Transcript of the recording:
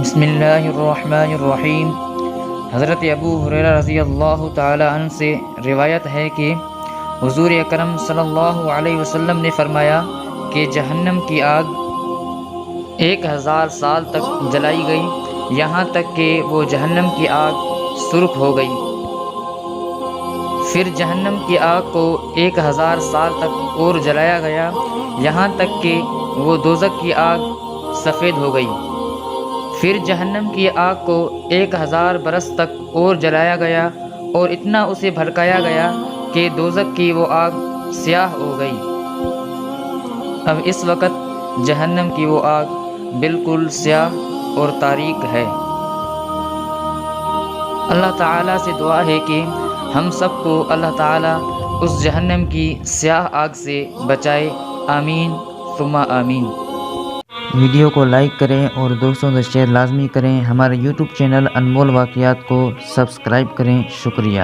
بسم اللہ الرحمن الرحیم۔ حضرت ابو ہریرہ رضی اللہ تعالی عنہ سے روایت ہے کہ حضور اکرم صلی اللہ علیہ وسلم نے فرمایا کہ جہنم کی آگ 1000 سال تک جلائی گئی، یہاں تک کہ وہ جہنم کی آگ سرخ ہو گئی۔ پھر جہنم کی آگ کو 1000 سال تک اور جلایا گیا، یہاں تک کہ وہ دوزخ کی آگ سفید ہو گئی۔ پھر جہنم کی آگ کو 1000 برس تک اور جلایا گیا اور اتنا اسے بھڑکایا گیا کہ دوزخ کی وہ آگ سیاہ ہو گئی۔ اب اس وقت جہنم کی وہ آگ بالکل سیاہ اور تاریک ہے۔ اللہ تعالیٰ سے دعا ہے کہ ہم سب کو اللہ تعالیٰ اس جہنم کی سیاہ آگ سے بچائے، آمین ثم آمین۔ ویڈیو کو لائک کریں اور دوستوں سے شیئر لازمی کریں۔ ہمارے یوٹیوب چینل انمول واقعات کو سبسکرائب کریں۔ شکریہ۔